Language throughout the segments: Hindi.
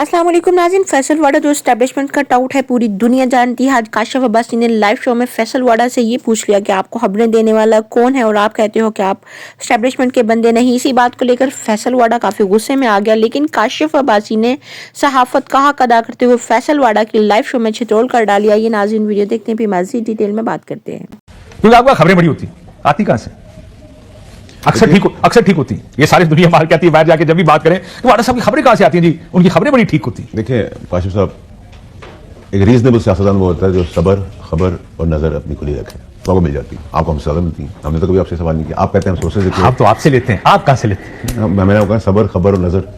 अस्सलाम वालेकुम नाज़रीन, फैसल वाडा जो एस्टेब्लिशमेंट का टाउट है पूरी दुनिया जानती है। आज काशिफ अब्बासी ने लाइव शो में फैसल वाडा से ये पूछ लिया कि आपको खबरें देने वाला कौन है और आप कहते हो कि आप एस्टेब्लिशमेंट के बंदे नहीं। इसी बात को लेकर फैसल वाडा काफ़ी गुस्से में आ गया, लेकिन काशिफ अब्बासी ने सहाफ़त का हक अदा करते हुए फैसल वाडा की लाइव शो में छितरोल कर डाली। ये नाज़रीन वीडियो देखते हैं, फिर मज़ीद डिटेल में बात करते हैं। क्योंकि आपको खबरें बड़ी होती आती कहां से? अक्सर ठीक होती। ये सारी दुनिया मार के आती है, बाहर जाके जब भी बात करें तो वाडा साहब की खबरें कहां से आती हैं जी? उनकी खबरें बड़ी ठीक होती। देखिए काशिफ साहब, एक रीजनेबल सियासतदान वो होता है जो सबर, खबर और नजर अपनी खुली रखे, तो आपको मिल जाती है। आपको हमसे ज्यादा मिलती है। हमने तो कभी आपसे सवाल नहीं किया। आप कहते हैं हम सोर्सेज देखिए, आप तो आपसे लेते हैं, आप कहां से लेते हैं? मैंने कहा सबर, खबर और नजर।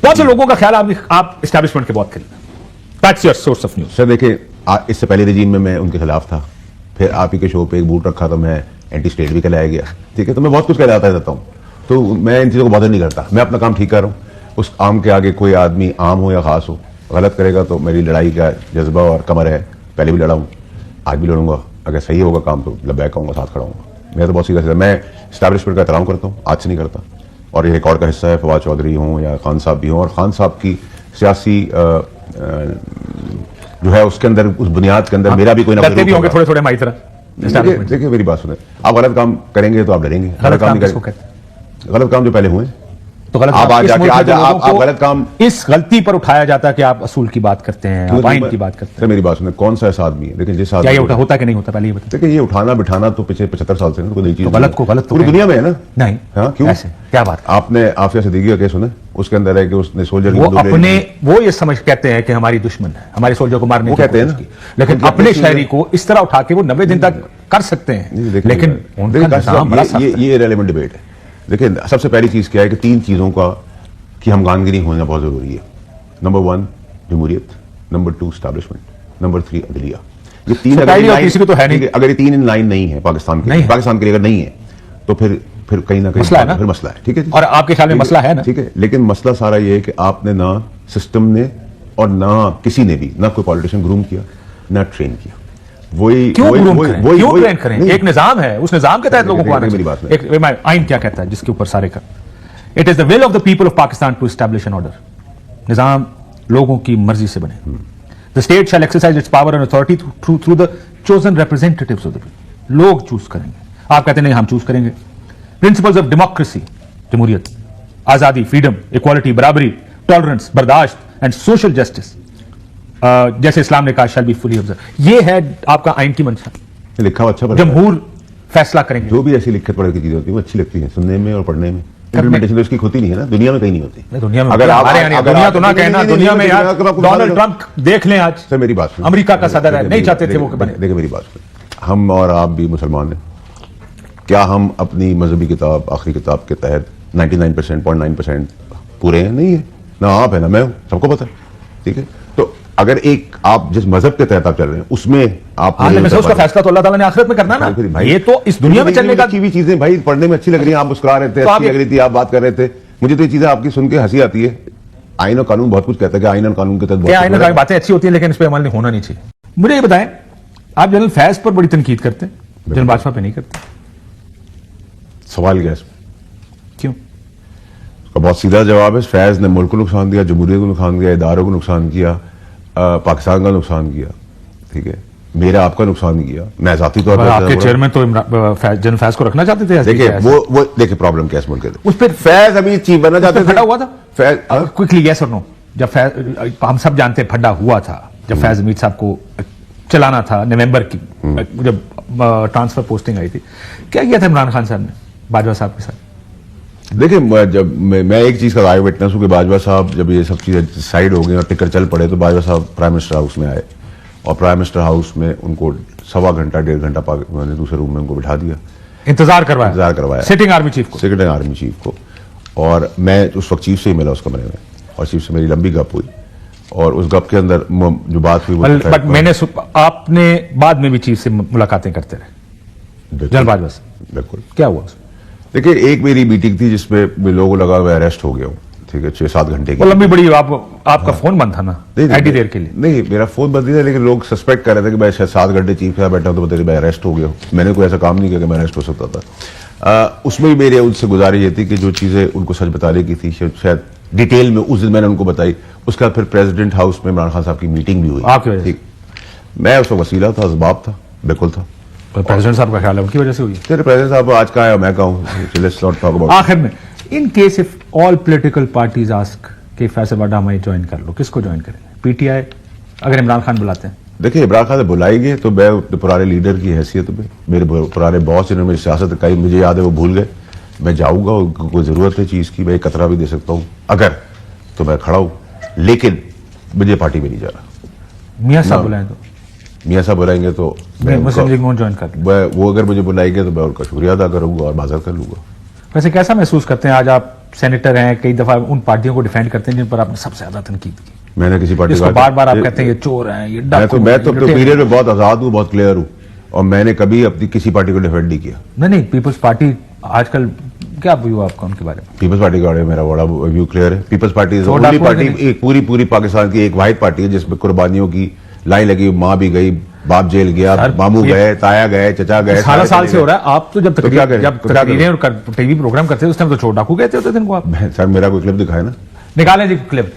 बहुत से लोगों का ख्याल आप एस्टैब्लिशमेंट के बहुत खरीदते हैं। That's your source of news. Sir देखिए, इससे पहले रजीम में मैं उनके खिलाफ था, फिर आप ही के शो पे एक बूट रखा तो मैं एंटी स्टेट भी कहलाया गया। ठीक है, तो मैं बहुत कुछ कहलाता रहता हूँ, तो मैं इन चीज़ों को बॉदर नहीं करता। मैं अपना काम ठीक कर रहा हूँ। उस आम के आगे कोई आदमी, आम हो या खास हो, गलत करेगा तो मेरी लड़ाई का जज्बा और कमर है। पहले भी लड़ा हूँ, आज भी लड़ूंगा। अगर सही होगा काम तो लबैक कहूँगा, साथ खड़ा हूँगा। मैं तो बहुत सीधा, मैं एस्टैब्लिशमेंट का एहतराम करता हूँ, आज से नहीं करता। और ये रिकॉर्ड का हिस्सा है, फवाद चौधरी हों या खान साहब भी हों, और खान साहब की सियासी जो है उसके अंदर, उस बुनियाद के अंदर मेरा भी कोई ना कोई होंगे थोड़े थोड़े हमारी तरह। देखिए मेरी बात सुने, आप गलत काम करेंगे तो आप डरेंगे। गलत काम नहीं करेंगे, गलत काम जो पहले हुए तो गलत आप आज जाके आप गलत काम, इस गलती पर उठाया जाता है कि आप असूल की बात करते हैं, आप आइन की बात करते हैं। मेरी बात सुने, कौन सा ऐसा आदमी है, लेकिन जिस आदमी क्या होता कि नहीं होता, पहले ये बताइए। देखिए, ये उठाना बिठाना तो पिछले 75 साल से कोई नई चीज, गलत को गलत पूरी दुनिया में है ना। नहीं, हाँ क्यों, ऐसे क्या बात? आपने आफिया सिद्दीकी का केस सुना? उसके अंदर है कि उसने सोल्जर वो ये समझ कहते हैं कि हमारी दुश्मन है, हमारे सोल्जर को मारने वो कहते हैं ना, लेकिन अपने शहरी को इस तरह उठा के वो 90 दिन तक कर सकते हैं। लेकिन ये इररिलेवेंट डिबेट है। देखिए, सबसे पहली चीज क्या है कि 3 चीजों का कि हम गानगिरी होना बहुत जरूरी है। नंबर 1 जमहूरियत, नंबर 2 एस्टैब्लिशमेंट, नंबर 3 अदलिया। ये 3 अगर ये 3 इन लाइन नहीं है पाकिस्तान के लिए, पाकिस्तान के लिए अगर नहीं है तो फिर कहीं ना कहीं फिर मसला है। ठीक है, और आपके ख्याल में मसला है ना? ठीक है, लेकिन मसला सारा ये है कि आपने ना सिस्टम ने और ना किसी ने भी, ना कोई पॉलिटिशियन ग्रूम किया, ना ट्रेन किया। क्यों ट्रेन करें? एक निजाम है, उस निजाम के तहत लोगों को आना चाहिए। आइन क्या कहता है जिसके ऊपर सारे का? It is the will of the people of Pakistan to establish an order. निजाम लोगों की मर्जी से बने। The state shall exercise its power and authority through the chosen representatives of the people. लोग चूज करेंगे, आप कहते नहीं हम चूज करेंगे। प्रिंसिपल्स ऑफ डेमोक्रेसी, जमहूरियत, आजादी, फ्रीडम, इक्वालिटी, बराबरी, टॉलरेंस, बर्दाश्त एंड सोशल जस्टिस, जैसे इस्लाम ने कहा, शैल बी फुली ऑब्जर्व। ये है आपका आइन की मंशा। लिखा अच्छा, जमहूर फैसला करेंगे। जो भी ऐसी लिखत पढ़ की चीजें होती है वो अच्छी लगती है सुनने में और पढ़ने में। इम्प्लीमेंटेशन तो इसकी होती नहीं है ना, दुनिया में कहीं नहीं होती। दुनिया में अगर दुनिया तो ना कहना, दुनिया में यार डोनाल्ड ट्रंप देख लें आज। सर मेरी बात सुनिए, अमेरिका का सदर है, नहीं चाहते थे वो बने। देखिए मेरी बात सुनिए, हम और आप भी मुसलमान हैं। क्या हम अपनी मजहबी किताब, आखिरी किताब के तहत 99% पूरे हैं? नहीं है। ना आप है ना मैं हूं, सबको पता है। ठीक है, तो अगर एक आप जिस मजहब के तहत आप चल रहे हैं उसमें आप उसका फैसला तो अल्लाह ताला ने आखिरत में करना ना। ये तो इस दुनिया में चलने का भी चीजें भाई पढ़ने में अच्छी लग रही है, आप मुस्कुरा रहे थे, अच्छी लग रही थी, आप बात कर रहे थे, मुझे तो ये चीजें आपकी सुन के हंसी आती है। आइन और कानून बहुत कुछ कहता है कि आइन और कानून के तहत आइन और बातें अच्छी होती है, लेकिन इस पर अमल होना नहीं चाहिए। मुझे ये बताएं, आप जनरल फैज पर बड़ी तनकीद करते हैं, जनरल बाजवा पे नहीं करते। सवाल क्या है इसमें? क्यों? उसका बहुत सीधा जवाब है, फैज ने मुल्क को नुकसान दिया, जमहूरियत को नुकसान दिया, इदारों को नुकसान किया, पाकिस्तान का नुकसान किया। ठीक है, मेरा आपका नुकसान नहीं किया। मैं जाती तौर पर आपके चेयरमैन तो जनरल फैज को रखना चाहते थे। देखिए वो देखिए प्रॉब्लम क्या है उस पर फैज अभी चीफ बनना चाहते थे। फटा हुआ था फैज, क्विकली यस और नो। जब फैज, हम सब जानते हैं फटा हुआ था जब फैज हमीद साहब को चलाना था नवंबर की, जब ट्रांसफर पोस्टिंग आई थी। क्या किया था इमरान खान साहब ने बाजवा साहब के साथ? देखिए, जब मैं एक चीज का आई विटनेस हूं कि बाजवा साहब जब ये सब चीजें साइड हो गई और टिकट चल पड़े तो बाजवा साहब प्राइम मिनिस्टर हाउस में आए और प्राइम मिनिस्टर हाउस में उनको 1.25 घंटा 1.5 घंटा मैंने दूसरे रूम में उनको बिठा दिया, इंतजार करवाया सिटिंग आर्मी चीफ को। और मैं उस वक्त चीफ से ही मिला उस कमरे में और चीफ से मेरी लंबी गप हुई और उस गप के अंदर जो बात हुई बट मैंने आपने बाद में भी चीफ से मुलाकातें करते रहे जनरल बाजवा से? बिल्कुल। क्या हुआ? देखिए, एक मेरी मीटिंग थी जिसमें लोगों को लगा मैं अरेस्ट हो गया हूँ। ठीक है, 6-7 घंटे की लंबी बड़ी। आपका फोन बंद था ना ऐडी देर के लिए? नहीं, मेरा फोन बंद नहीं था, लेकिन लोग सस्पेक्ट कर रहे थे कि मैं 7 घंटे चीफ के साथ बैठा हूं तो बताइए मैं अरेस्ट हो गया हूँ। मैंने कोई ऐसा काम नहीं किया कि मैं अरेस्ट हो सकता था। उसमें भी मेरी उनसे गुजारिश ये थी कि जो चीजें उनको सच बताने की थी, शायद डिटेल में उस दिन मैंने उनको बताई। उसके बाद फिर प्रेसिडेंट हाउस में इमरान खान साहब की मीटिंग भी हुई। आपकी वजह से? ठीक, मैं उसका वसीला था, असबाब था, बिल्कुल था। प्रेसिडेंट साहब का ख्याल है उनकी वजह से हुई है? तेरे प्रेसिडेंट साहब आज कहाँ है, मैं कहूँ, लेट्स नॉट टॉक अबाउट। आखिर में, in case if all political parties ask कि फैसल वाडा हमें ज्वाइन कर लो, किसको ज्वाइन करेंगे? पीटीआई अगर इमरान खान बुलाते हैं? देखिए, इमरान खान से बुलाएंगे तो मैं अपने पुराने लीडर की हैसियत में, मेरे पुराने बॉस जिन्होंने मेरी सियासत कही, मुझे याद है वो भूल गए, मैं जाऊंगा, उनको कोई जरूरत है चीज की, मैं एक कतरा भी दे सकता हूँ अगर, तो मैं खड़ा हूं, लेकिन मुझे पार्टी में नहीं जा रहा। मियाँ साहब बुलाएं तो? मियाँ साहब बुलाएंगे तो मैं मुस्लिम लीग नॉन ज्वाइन कर लें? वो अगर मुझे बुलाएंगे तो मैं उनका शुक्रिया अदा करूंगा और माजर कर लूंगा। वैसे कैसा महसूस करते हैं, आज आप सेनेटर हैं, कई दफा उन पार्टियों को डिफेंड करते हैं जिन पर आपने सबसे ज्यादा तनकीद की? मैंने किसी पार्टी इसको बार बार आप कहते हैं ये चोर हैं, ये डाकू हैं, मैं तो ये अपने लुटेरे पीरियड हैं। में बहुत आजाद हूँ, बहुत क्लियर हूँ, और मैंने कभी अपनी किसी पार्टी को डिफेंड नहीं किया। नहीं, पीपल्स पार्टी आजकल क्या व्यू आपका उनके बारे में? पीपल्स पार्टी के बारे में मेरा बड़ा व्यू क्लियर है। पीपल्स पार्टी इज तो ओनली डाकू पार्टी, नहीं? एक पूरी पाकिस्तान की एक वाहिद पार्टी है जिसमें कुर्बानियों की लाइन लगी। माँ भी गई, बाप जेल गया, सर, मामू ये- गए, ताया गए, चचा गए, 18 साल से हो रहा है। आप तो जब क्या करें? जब तो क्या तकरीरें और टीवी प्रोग्राम करते थे उस टाइम तो चोर डाकू कहते होते थे इनको आप। सर मेरा कोई क्लिप दिखाए ना? निकालें जी क्लिप।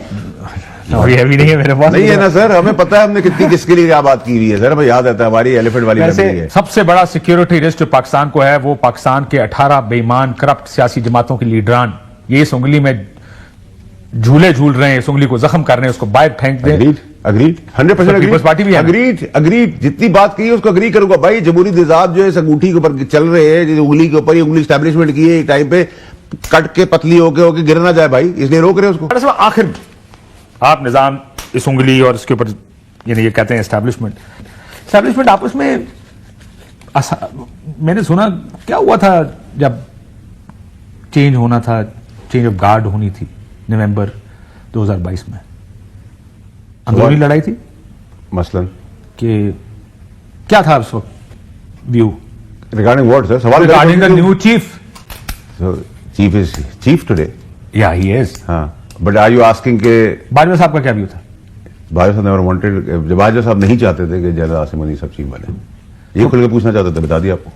अभी नहीं है मेरे पास। नहीं है ना सर, हमें पता है हमने कितनी किसके लिए क्या बात की हुई है सर, हमें याद आता है, हमारी एलिफेंट वाली वैसे मेमोरी है। सबसे बड़ा सिक्योरिटी रिस्क जो पाकिस्तान को है वो पाकिस्तान के 18 बेईमान करप्ट सियासी जमातों के लीडरान ये इस उंगली में झूले झूल रहे हैं, इस उंगली को जख्म कर रहे हैं, उसको बाहर फेंक दें। अग्रीड 100% पीपल्स पार्टी भी है ना? अग्रीड जितनी बात की है उसको अग्री करूंगा भाई। जमहूरी निजाम जो है इस अंगूठी के ऊपर चल रहे हैं, जो उंगली के ऊपर ये उंगली स्टैब्लिशमेंट की है, एक टाइम पे कट के पतली होके गिर ना जाए भाई, इसलिए रोक रहे हैं उसको। आखिर में आप निजाम इस उंगली और इसके ऊपर यानी ये कहते हैं एस्टैब्लिशमेंट आपस में मैंने सुना क्या हुआ था जब चेंज होना था, चेंज ऑफ गार्ड होनी थी नवंबर 2022 में, अंदरूनी लड़ाई थी मसलन कि क्या था उस वक्त व्यू रिगार्डिंग व्हाट सर? सवाल regarding the new chief? Chief is chief today. Yeah he is. हाँ, बट आर यू आस्किंग के बाजवा साहब का क्या व्यू था? बाजवा साहब नेवर वांटेड, जब बाजवा साहब नहीं चाहते थे कि जनरल आसिम मनी सब चीफ बने, ये खुल के पूछना चाहते थे, बता दिया आपको।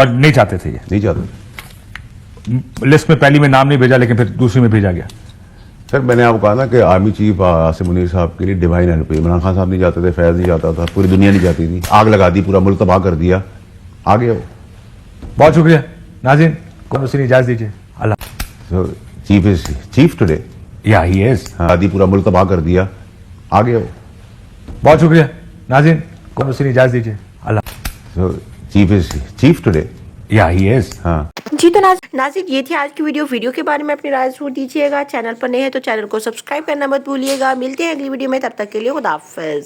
और नहीं चाहते थे ये? नहीं चाहते थे। लिस्ट में पहली में नाम नहीं भेजा लेकिन फिर दूसरी में भेजा गया। सर मैंने आपको कहा ना कि आर्मी चीफ आसिम मुनीर साहब के लिए डिवाइन हेल्प हुई। इमरान खान साहब नहीं जाते थे, फैज नहीं जाता था, पूरी दुनिया नहीं जाती थी, आग लगा दी, पूरा मुल्क तबाह कर दिया, आ गया वो। बहुत शुक्रिया नाज़रीन, कौन सी इजाजत दीजिए। अल्लाह। Chief is chief today. Yeah he is. आदि पूरा मुल्क तबाह कर दिया, आ गया वो। बहुत शुक्रिया नाज़रीन, कौन सी इजाजत दीजिए। अल्लाह। Chief is chief today. Yeah he is. हाँ जी तो नाज़रीन ये थी आज की वीडियो के बारे में अपनी राय जरूर दीजिएगा। चैनल पर नए हैं तो चैनल को सब्सक्राइब करना मत भूलिएगा। मिलते हैं अगली वीडियो में, तब तक के लिए खुदा हाफिज़।